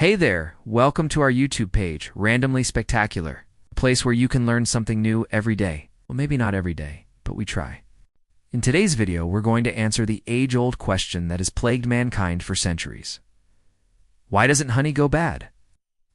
Hey there, welcome to our YouTube page, Randomly Spectacular, a place where you can learn something new every day. Well, maybe not every day, but we try. In today's video, we're going to answer the age-old question that has plagued mankind for centuries. Why doesn't honey go bad?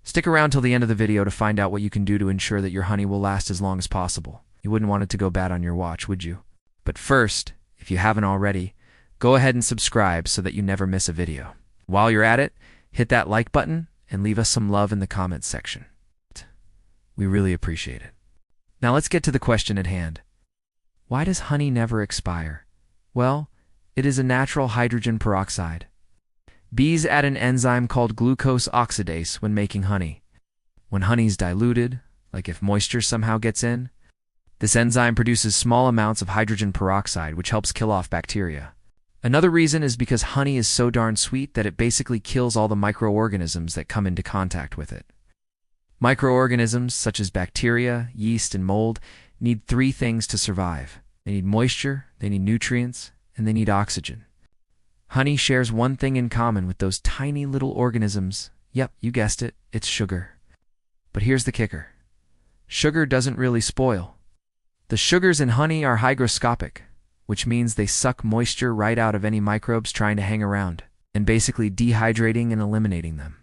Stick around till the end of the video to find out what you can do to ensure that your honey will last as long as possible. You wouldn't want it to go bad on your watch, would you? But first, if you haven't already, go ahead and subscribe so that you never miss a video. While you're at it, hit that like button and leave us some love in the comments section. We really appreciate it. Now let's get to the question at hand. Why does honey never expire? Well, it is a natural hydrogen peroxide. Bees add an enzyme called glucose oxidase when making honey. When honey is diluted, like if moisture somehow gets in, this enzyme produces small amounts of hydrogen peroxide, which helps kill off bacteria. Another reason is because honey is so darn sweet that it basically kills all the microorganisms that come into contact with it. Microorganisms such as bacteria, yeast, and mold need three things to survive. They need moisture, they need nutrients, and they need oxygen. Honey shares one thing in common with those tiny little organisms. Yep, you guessed it, it's sugar. But here's the kicker. Sugar doesn't really spoil. The sugars in honey are hygroscopic, which means they suck moisture right out of any microbes trying to hang around, and basically dehydrating and eliminating them.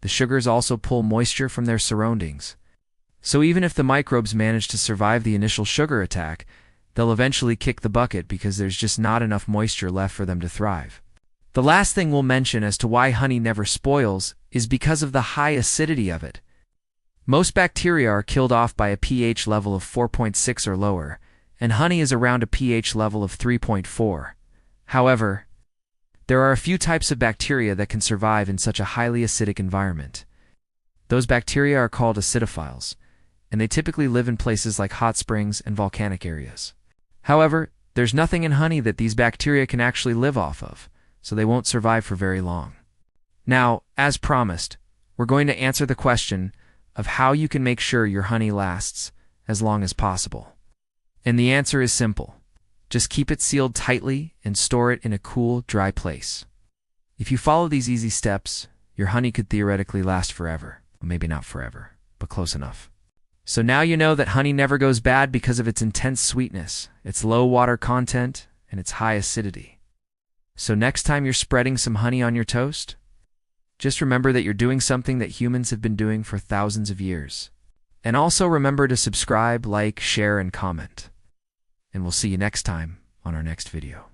The sugars also pull moisture from their surroundings. So even if the microbes manage to survive the initial sugar attack, they'll eventually kick the bucket because there's just not enough moisture left for them to thrive. The last thing we'll mention as to why honey never spoils is because of the high acidity of it. Most bacteria are killed off by a pH level of 4.6 or lower, and honey is around a pH level of 3.4. However, there are a few types of bacteria that can survive in such a highly acidic environment. Those bacteria are called acidophiles, and they typically live in places like hot springs and volcanic areas. However, there's nothing in honey that these bacteria can actually live off of, so they won't survive for very long. Now, as promised, we're going to answer the question of how you can make sure your honey lasts as long as possible. And the answer is simple. Just keep it sealed tightly and store it in a cool, dry place. If you follow these easy steps, your honey could theoretically last forever. Well, maybe not forever, but close enough. So now you know that honey never goes bad because of its intense sweetness, its low water content, and its high acidity. So next time you're spreading some honey on your toast, just remember that you're doing something that humans have been doing for thousands of years. And also remember to subscribe, like, share, and comment. And we'll see you next time on our next video.